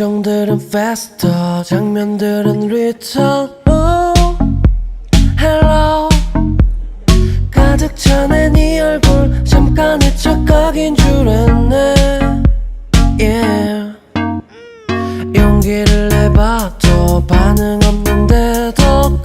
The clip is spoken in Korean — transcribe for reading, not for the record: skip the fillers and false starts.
표정들은 faster, 장면들은 return. Oh, hello. 가득 차네 네 얼굴, 잠깐의 착각인 줄 알았네. Yeah. 용기를 내봐도 반응 없는데도